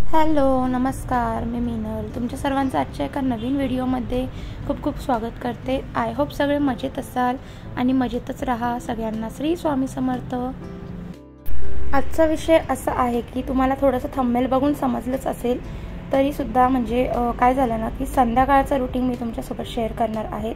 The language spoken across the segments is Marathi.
हॅलो नमस्कार, मी मीनल तुमच्या सर्वांचं आजच्या एका नवीन व्हिडिओमध्ये खूप खूप स्वागत करते। आय होप सगळे मजेत असाल आणि मजेतच राहा। सगळ्यांना श्री स्वामी समर्थ। आजचा विषय असा आहे की तुम्हाला थोडंसं थंबनेल बघून समजलंच असेल, तरीसुद्धा म्हणजे काय झालं ना की संध्याकाळचं रुटीन मी तुमच्यासोबत शेअर करणार आहे।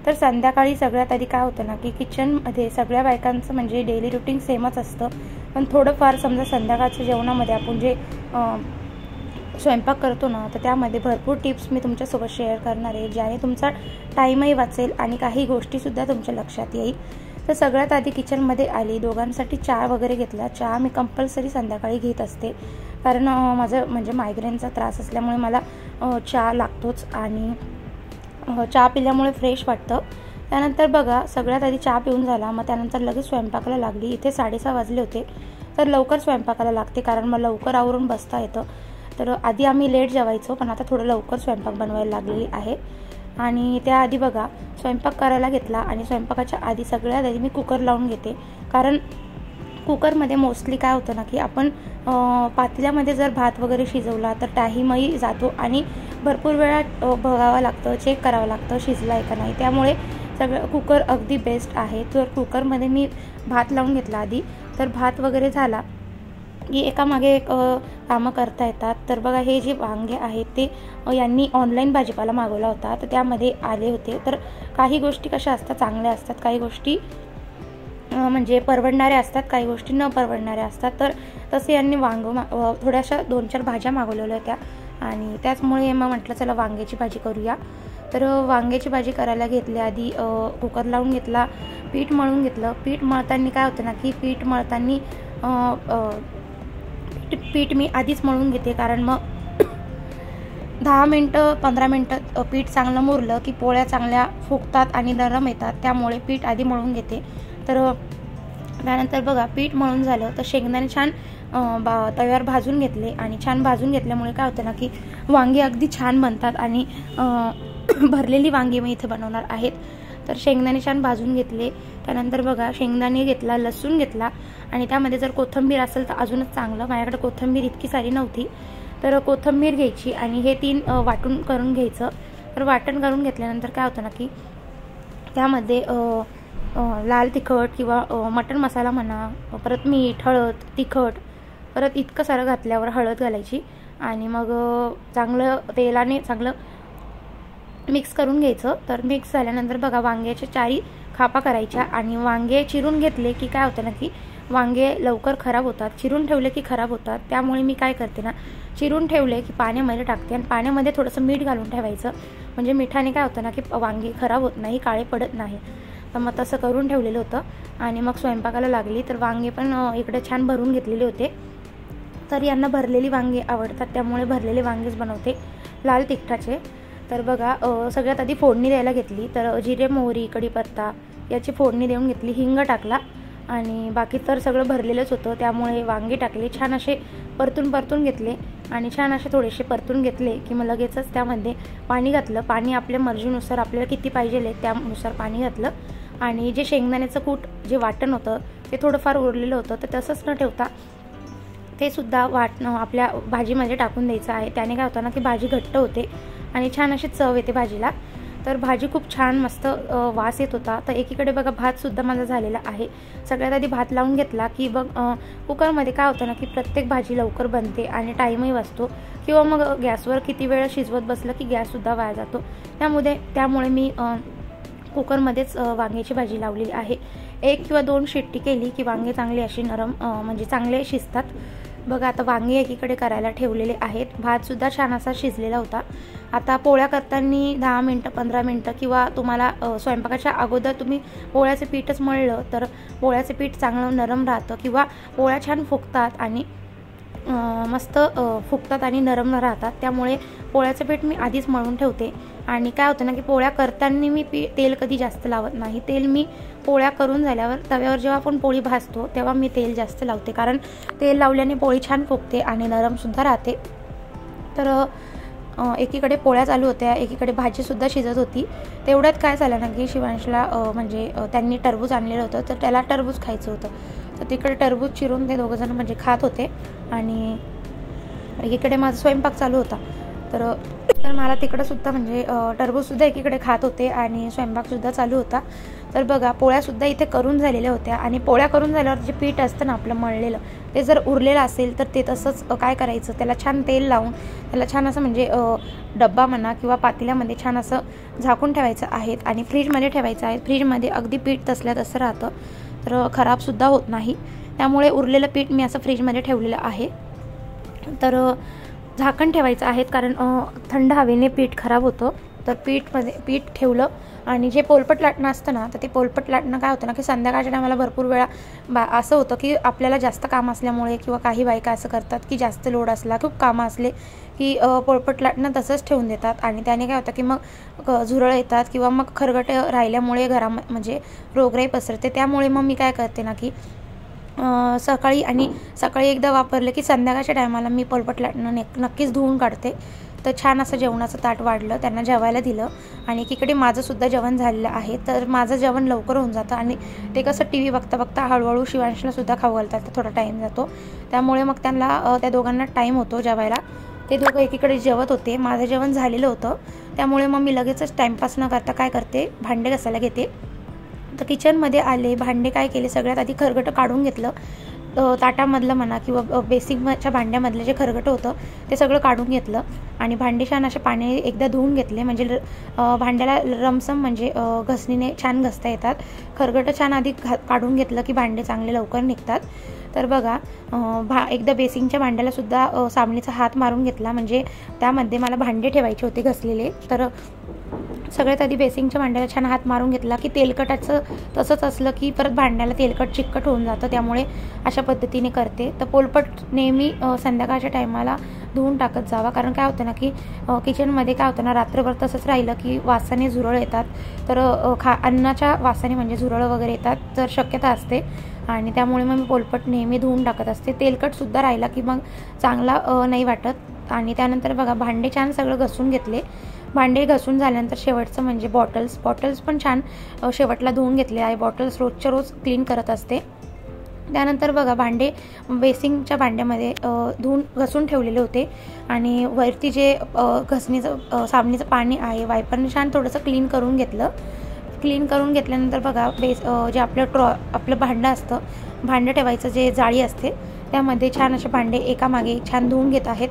तर संध्याकाळी सगळ्यात आधी काय होतं ना की किचनमध्ये सगळ्या बायकांचं म्हणजे डेली रुटीन सेमच असतं, पण थोडंफार समजा संध्याकाळच्या जेवणामध्ये आपण जे स्वयंपाक करतो ना, तर त्यामध्ये भरपूर टिप्स मी तुमच्यासोबत शेअर करणार आहे, ज्याने तुमचा टाईमही वाचेल आणि काही गोष्टीसुद्धा तुमच्या लक्षात येईल। तर सगळ्यात आधी किचनमध्ये आली, दोघांसाठी चहा वगैरे घेतला। चहा मी कंपल्सरी संध्याकाळी घेत असते, कारण माझं म्हणजे मायग्रेनचा त्रास असल्यामुळे मला चहा लागतोच आणि चहा पिल्यामुळे फ्रेश वाटतं। त्यानंतर बघा सगळ्यात आधी चहा पिऊन झाला, मग त्यानंतर लगेच स्वयंपाकाला लागली। इथे 6:30 वाजले होते, तर लवकर स्वयंपाकाला लागते कारण मला लवकर आवरून बसता येतं। तर आधी आम्ही लेट जेवायचो, पण आता थोडं लवकर स्वयंपाक बनवायला लागलेली आहे। आणि त्याआधी बघा स्वयंपाक करायला घेतला आणि स्वयंपाकाच्या आधी सगळ्यात आधी मी कुकर लावून घेते, कारण कुकरमध्ये मोस्टली काय होतं ना की आपण पातेल्यामध्ये जर भात वगैरे शिजवला तर टाईमही जातो आणि भरपूर वेळा बघावं लागतं, चेक करावं लागतं शिजला आहे का नाही। त्यामुळे सगळं कुकर अगदी बेस्ट आहे। तर कुकरमध्ये मी भात लावून घेतला आधी, तर भात वगैरे झाला की एकामागे एक कामं करता येतात। तर बघा हे जे वांगे आहेत ते यांनी ऑनलाईन भाजीपाला मागवला होता, तर त्यामध्ये आले होते। तर काही गोष्टी कशा असतात, चांगल्या असतात, काही गोष्टी म्हणजे परवडणाऱ्या असतात, काही गोष्टी न परवडणाऱ्या असतात। तर तसे यांनी थोड्याशा 2-4 भाज्या मागवलेल्या होत्या आणि त्याचमुळे मग म्हटलं चला वांग्याची भाजी करूया। तर वांग्याची भाजी करायला घेतली आधी, कुकर लावून घेतला, पीठ मळून घेतलं। पीठ मळताना काय होतं ना की पीठ मी आधीच मळून घेते, कारण मग 10 मिनटं 15 मिनटं पीठ चांगलं मुरलं की पोळ्या चांगल्या फुगतात आणि नरम येतात, त्यामुळे पीठ आधी मळून घेते। तर त्यानंतर बघा पीठ मळून झालं तर शेंगदाणे छान तव्यावर भाजून घेतले आणि छान भाजून घेतल्यामुळे काय होतं ना की वांगी अगदी छान बनतात आणि भरलेली वांगी मी इथे बनवणार आहेत। तर शेंगदाणे छान भाजून घेतले। त्यानंतर बघा शेंगदाणे घेतला, लसूण घेतला आणि त्यामध्ये जर कोथिंबीर असेल तर अजूनच चांगलं। माझ्याकडे कोथिंबीर इतकी सारी नव्हती, तर कोथिंबीर घ्यायची आणि हे 3 वाटून करून घ्यायचं। तर वाटण करून घेतल्यानंतर काय होतं ना की त्यामध्ये लाल तिखट किंवा मटण मसाला म्हणा, परत मीठ, हळद, तिखट, परत इतकं सारं घातल्यावर हळद घालायची आणि मग चांगलं तेलाने चांगलं मिक्स करून घ्यायचं। तर मिक्स झाल्यानंतर बघा वांग्याच्या 4 खापा करायच्या आणि वांगे चिरून घेतले की काय होतं ना की वांगे लवकर खराब होतात, चिरून ठेवले की खराब होतात। त्यामुळे मी काय करते ना, चिरून ठेवले की पाण्यामध्ये टाकते आणि पाण्यामध्ये थोडंसं मीठ घालून ठेवायचं, म्हणजे मिठाने काय होतं ना की वांगी खराब होत नाही, काळे पडत नाही। तर मग तसं करून ठेवलेलं होतं आणि मग स्वयंपाकाला लागली। तर वांगे पण इकडे छान भरून घेतलेले होते, तर यांना भरलेली वांगी आवडतात, त्यामुळे भरलेले वांगेच बनवते लाल तिखटाचे। तर बघा सगळ्यात आधी फोडणी द्यायला घेतली, तर जिरे, मोहरी, कढीपत्ता याची फोडणी देऊन घेतली, हिंग टाकला आणि बाकी तर सगळं भरलेलंच होतं, त्यामुळे वांगे टाकले, छान असे परतून घेतले आणि छान असे थोडेसे परतून घेतले की मग लगेचच त्यामध्ये पाणी घातलं। पाणी आपल्या मर्जीनुसार आपल्याला किती पाहिजे त्यानुसार पाणी घातलं आणि जे शेंगदाण्याचं कूट जे वाटण होतं ते थोडंफार उरलेलं होतं, तर तसंच न ठेवता ते सुद्धा वाटणं आपल्या भाजीमध्ये टाकून द्यायचं आहे। त्याने काय होतं ना की भाजी घट्ट होते आणि छान अशी चव येते भाजीला। तर भाजी खूप छान मस्त वास येत होता। तर एकीकडे बघा भातसुद्धा माझा झालेला आहे। सगळ्यात आधी भात लावून घेतला की बघ कुकरमध्ये काय होतं ना की प्रत्येक भाजी लवकर बनते आणि टाईमही वाचतो, किंवा मग गॅसवर किती वेळ शिजवत बसलं की गॅससुद्धा वाया जातो। त्यामुळे मी कुकरमध्येच वांग्याची भाजी लावलेली आहे। 1 किंवा 2 शिट्टी केली की वांगे चांगले अशी नरम म्हणजे चांगले शिजतात। बघा आता वांगे एकीकडे करायला ठेवलेले आहेत, भातसुद्धा छान असा शिजलेला होता। आता पोळ्या करताना 10 मिनटं 15 मिनटं किंवा तुम्हाला स्वयंपाकाच्या अगोदर तुम्ही पोळ्याचं पीठच मळलं तर पोळ्याचं पीठ चांगलं नरम राहतं किंवा पोळ्या छान फुगतात आणि मस्त फुगतात आणि नरम राहतात। त्यामुळे पोळ्याचं पीठ मी आधीच मळून ठेवते आणि काय होतं ना की पोळ्या करताना मी तेल कधी जास्त लावत नाही। तेल मी पोळ्या करून झाल्यावर तव्यावर जेव्हा आपण पोळी भाजतो तेव्हा मी तेल जास्त लावते, कारण तेल लावल्याने पोळी छान फुगते आणि नरमसुद्धा राहते। तर एकीकडे पोळ्या चालू होत्या, एकीकडे भाजीसुद्धा शिजत होती। तेवढ्यात काय झालं ना की शिवांशला म्हणजे त्यांनी टरबूज आणलेलं होतं, तर त्याला टरबूज खायचं होतं, तर तिकडे टरबूज चिरून ते दोघंजण म्हणजे खात होते आणि एकीकडे माझा स्वयंपाक चालू होता. तर मला तिकडंसुद्धा म्हणजे टरबूजसुद्धा एकीकडे खात होते आणि स्वयंपाकसुद्धा चालू होता. तर बघा पोळ्यासुद्धा इथे करून झालेल्या होत्या आणि पोळ्या करून झाल्यावर जे पीठ असतं ना आपलं मळलेलं, ते जर उरलेलं असेल तर ते तसंच काय करायचं, त्याला छान तेल लावून त्याला छान असं म्हणजे डब्बा म्हणा किंवा पातेल्यामध्ये छान असं झाकून ठेवायचं आहे आणि फ्रीजमध्ये ठेवायचं आहे. फ्रीजमध्ये अगदी पीठ तसल्या तसं राहतं, तर खराबसुद्धा होत नाही. त्यामुळे उरलेलं पीठ मी असं फ्रीजमध्ये ठेवलेलं आहे. तर झाकण ठेवायचं आहे कारण थंड हवेने पीठ खराब होतं. तर पीठ ठेवलं आणि जे पोलपट लाटणं असतं ना, तर ते पोलपट लाटणं काय होतं ना की संध्याकाळच्या टायमाला भरपूर वेळा असं होतं की आपल्याला जास्त काम असल्यामुळे किंवा काही बायका असं करतात की जास्त लोड असला, खूप कामं असले की पोलपट लाटणं तसंच ठेवून देतात आणि त्याने काय होतं की मग झुरळ येतात किंवा मग खरगट राहिल्यामुळे सकाळी रोगराई पसरते. त्यामुळे मग मी काय करते ना की सकाळी एकदा वापरलं की संध्याकाळच्या टायमाला मी पोलपट लाटणं नक्कीच धुवून काढते. तर छान असं जेवणाचं ताट वाढलं, त्यांना जेवायला दिलं आणि एकीकडे माझंसुद्धा जेवण झालेलं आहे. तर माझं जेवण लवकर होऊन जातं आणि ते कसं TV बघता बघता हळूहळू शिवांशलासुद्धा खाऊ घालतात, तर थोडा टाईम जातो. त्यामुळे मग त्या दोघांना टाईम होतो जेवायला. ते दोघं एकीकडे जेवत होते, माझं जेवण झालेलं होतं. त्यामुळे मग मी लगेचच टाईमपास न करता काय करते, भांडे घासायला घेते. तर किचनमध्ये आले, भांडे काय केले, सगळ्यात आधी खरगटं काढून घेतलं. ताटामधलं म्हणा किंवा बेसिकच्या भांड्यामधलं जे खरगटं होतं ते सगळं काढून घेतलं आणि भांडे छान असे पाणी एकदा धुवून घेतले. म्हणजे भांड्याला रमसम म्हणजे घसणीने छान घसता येतात. खरगटं छान आधी काढून घेतलं की भांडे चांगले लवकर निघतात. तर बघा एकदा बेसिंगच्या भांड्यालासुद्धा साबणीचा हात मारून घेतला, म्हणजे त्यामध्ये मला भांडे ठेवायचे होते घसलेले. तर सगळ्यात आधी बेसिंगच्या भांड्याला छान हात मारून घेतला की तेलकटाचं तसंच असलं की परत भांड्याला तेलकट चिकट होऊन जातं, त्यामुळे अशा पद्धतीने करते. तर पोलपट नेहमी संध्याकाळच्या टायमाला धुवून टाकत जावा, कारण काय होतं ना की किचनमध्ये काय होतं ना, रात्रभर तसंच राहिलं की वासाने झुरळ येतात. तर अन्नाच्या वासाने म्हणजे झुरळ वगैरे येतात, तर शक्यता असते आणि त्यामुळे मग मी पोलपट नेहमी धुवून टाकत असते. तेलकटसुद्धा राहिला की मग चांगला नाही वाटत. आणि त्यानंतर बघा भांडे छान सगळं घसून घेतले. भांडे घसून झाल्यानंतर शेवटचं म्हणजे बॉटल्स पण छान शेवटला धुवून घेतले आहे. बॉटल्स रोजच्या रोज क्लीन करत असते. त्यानंतर बघा भांडे बेसिंगच्या भांड्यामध्ये घसून ठेवलेले होते आणि वरती जे साबणीचं पाणी आहे वायपरने छान थोडंसं क्लीन करून घेतलं. क्लीन करून घेतल्यानंतर बघा जे आपलं भांडं असतं, भांडं ठेवायचं जे जाळी असते त्यामध्ये छान असे भांडे एकामागे छान धुवून घेत आहेत.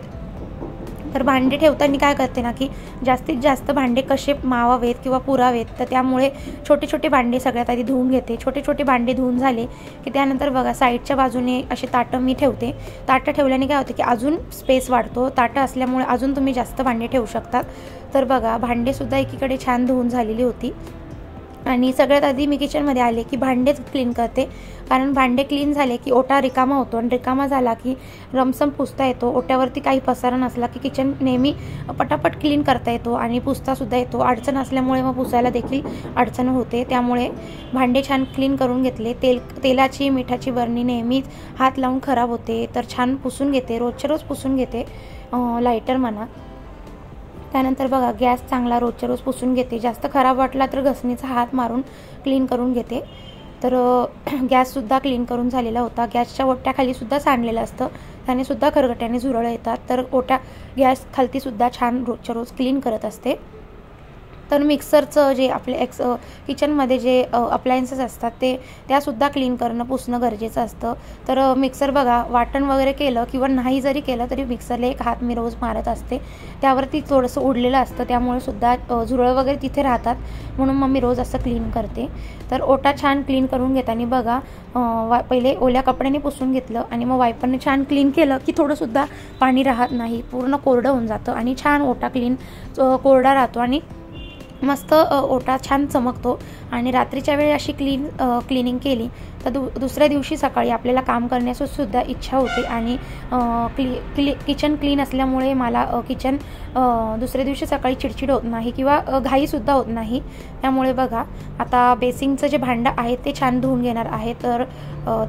तर भांडे ठेवताना काय करते ना की जास्तीत जास्त भांडे कसे मावावेत किंवा पुरावेत, तर त्यामुळे छोटे छोटे भांडे सगळ्यात आधी धुवून घेते. छोटे छोटे भांडे धुवून झाले की त्यानंतर बघा साईडच्या बाजूने असे ताटं मी ठेवते. ताटं ठेवल्याने काय होते की अजून स्पेस वाढतो. ताटं असल्यामुळे अजून तुम्ही जास्त भांडे ठेवू शकतात. तर बघा भांडेसुद्धा एकीकडे छान धुवून झालेली होती आणि सगळ्यात आधी मी किचनमध्ये आले की भांडेच क्लीन करते, कारण भांडे क्लीन झाले की ओटा रिकामा होतो आणि रिकामा झाला की रमसम पुसता येतो. ओट्यावरती काही पसारा नसला की किचन नेहमी पटापट क्लीन करता येतो आणि पुसतासुद्धा येतो. अडचण असल्यामुळे मग पुसायला देखील अडचण होते. त्यामुळे भांडे छान क्लीन करून घेतले. तेलाची मिठाची बरणी नेहमीच हात लावून खराब होते, तर छान पुसून घेते, रोजच्या रोज पुसून घेते, लायटर म्हणा. त्यानंतर बघा गॅस चांगला रोजच्या रोज पुसून घेते. जास्त खराब वाटला तर घसणीचा हात मारून क्लीन करून घेते. तर गॅससुद्धा क्लीन करून झालेला होता. गॅसच्या ओट्याखालीसुद्धा सांडलेलं असतं, त्यानेसुद्धा खरगट्याने झुरळ येतात. तर गॅस खालतीसुद्धा छान रोजच्या रोज क्लीन करत असते. तर मिक्सरचं जे आपले किचनमध्ये जे अप्लायन्सेस असतात त्यासुद्धा क्लीन करणं पुसणं गरजेचं असतं. तर मिक्सर बघा वाटण वगैरे केलं किंवा नाही जरी केलं तरी मिक्सरला एक हात मी रोज मारत असते. त्यावरती थोडंसं उडलेलं असतं, त्यामुळे सुद्धा झुरळ वगैरे तिथे राहतात, म्हणून मग मी रोज असं क्लीन करते. तर ओटा छान क्लीन करून घेताना बघा पहिले ओल्या कपड्याने पुसून घेतलं आणि मग वायपरने छान क्लीन केलं की थोडंसुद्धा पाणी राहत नाही, पूर्ण कोरडं होऊन जातं आणि छान ओटा कोरडा राहतो आणि मस्त ओटा छान चमकतो. आणि रात्रीच्या वेळी अशी क्लिनिंग केली तर दुसऱ्या दिवशी सकाळी आपल्याला काम करण्यासुद्धा इच्छा होते आणि किचन क्लीन असल्यामुळे मला किचन दुसऱ्या दिवशी सकाळी चिडचिड होत नाही किंवा घाईसुद्धा होत नाही. त्यामुळे बघा आता बेसिंगचं जे भांडं आहे ते छान धुवून घेणार आहे. तर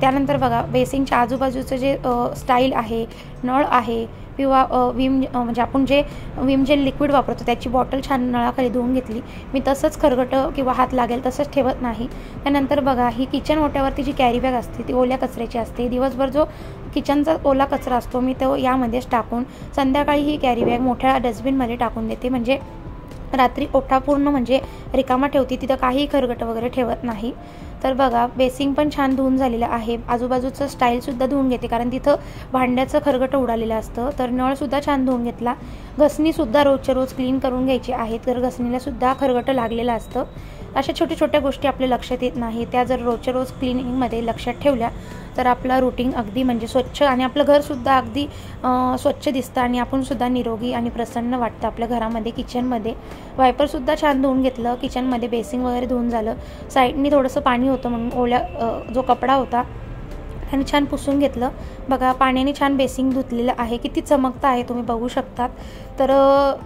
त्यानंतर बघा बेसिंगच्या आजूबाजूचं जे स्टाईल आहे, नळ आहे किंवा म्हणजे आपण जे विम जेल लिक्विड वापरतो त्याची बॉटल छान नळाखाली धुवून घेतली. मी तसंच खरगटं किंवा हात लागेल तसंच ठेवत नाही. त्यानंतर बघा ही किचन ओट्यावरती जी कॅरी बॅग असते ती ओल्या कचऱ्याची असते. दिवसभर जो किचनचा ओला कचरा असतो मी तो यामध्येच टाकून संध्याकाळी ही कॅरी बॅग मोठ्या डस्टबिनमध्ये टाकून देते, म्हणजे रात्री ओटा पूर्ण म्हणजे रिकामा ठेवते, तिथं काही खरगट वगैरे ठेवत नाही. तर बघा बेसिंग पण छान धुवून झालेलं आहे. आजूबाजूचं स्टाईलसुद्धा धुवून घेते कारण तिथं भांड्याचं खरगट उडालेलं असतं. तर नळसुद्धा छान धुवून घेतला. घसणीसुद्धा रोजच्या रोज क्लीन करून घ्यायची आहे, तर घसणीलासुद्धा खरगट लागलेलं असतं. अशा छोट्या छोट्या गोष्टी आपल्या लक्षात येत नाही, त्या जर रोजच्या रोज क्लिनिंगमध्ये लक्षात ठेवल्या तर आपलं रुटीन अगदी म्हणजे स्वच्छ आणि आपलं घरसुद्धा अगदी स्वच्छ दिसतं आणि आपणसुद्धा निरोगी आणि प्रसन्न वाटतं आपल्या घरामध्ये. किचनमध्ये वायपरसुद्धा छान धुवून घेतलं. किचनमध्ये बेसिंग वगैरे धुवून झालं. साईडनी थोडंसं पाणी होतं म्हणून ओल्या जो कपडा होता आणि छान पुसून घेतलं. बघा पाण्याने छान बेसिंग धुतलेलं आहे, किती चमकतं आहे तुम्ही बघू शकतात. तर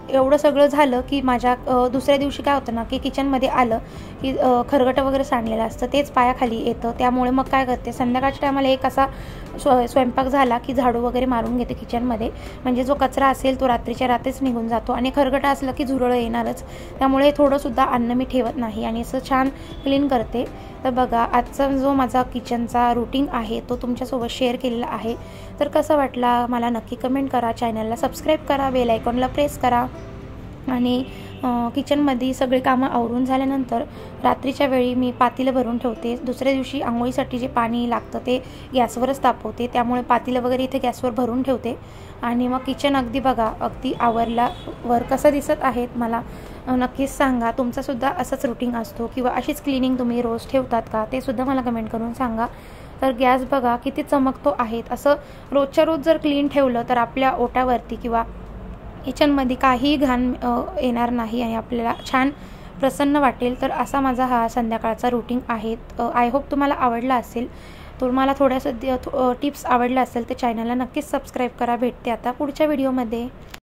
एवढं सगळं झालं की माझ्या दुसऱ्या दिवशी काय होतं ना की किचनमध्ये आलं की खरगटं वगैरे सांडलेलं असतं, तेच पायाखाली येतं. त्यामुळे मग काय करते संध्याकाळच्या टायमाला एक असा स्वयंपाक झाला की झाडू वगैरे मारून घेते किचनमध्ये, म्हणजे जो कचरा असेल तो रात्रीच्या रात्रीच निघून जातो आणि खरगटं असलं की झुरळं येणारच. त्यामुळे थोडंसुद्धा अन्न मी ठेवत नाही आणि असं छान क्लीन करते. तर बघा आजचा जो माझा किचनचा रुटीन आहे तो तुमच्यासोबत शेअर केलेला आहे. तर कसं वाटला मला नक्की कमेंट करा. चॅनलला सबस्क्राईब करा, बेल आयकॉनला प्रेस करा. आणि किचनमध्ये सगळी कामं आवरून झाल्यानंतर रात्रीच्या वेळी मी पातेलं भरून ठेवते. दुसऱ्या दिवशी आंघोळीसाठी जे पाणी लागतं ते गॅसवरच तापवते, त्यामुळे पातेलं वगैरे इथे गॅसवर भरून ठेवते. आणि मग किचन अगदी बघा अगदी आवरल्यावर कसं दिसत आहेत मला नक्कीच सांगा. तुमचासुद्धा असंच रुटीन असतो किंवा अशीच क्लिनिंग तुम्ही रोज ठेवतात का ते सुद्धा मला कमेंट करून सांगा. तर गॅस बघा किती चमकतो आहेत. असं रोजच्या रोज जर क्लीन ठेवलं तर आपल्या ओट्यावरती किंवा किचनमध्ये काही घाण येणार नाही आणि आपल्याला छान प्रसन्न वाटेल. तर असा माझा हा संध्याकाळचा रुटीन आहे. आय होप तुम्हाला आवडला असेल. तुम्हाला थोड्याशा टिप्स आवडल्या असेल तर चॅनलला नक्कीच सबस्क्राईब करा. भेटते आता पुढच्या व्हिडिओमध्ये.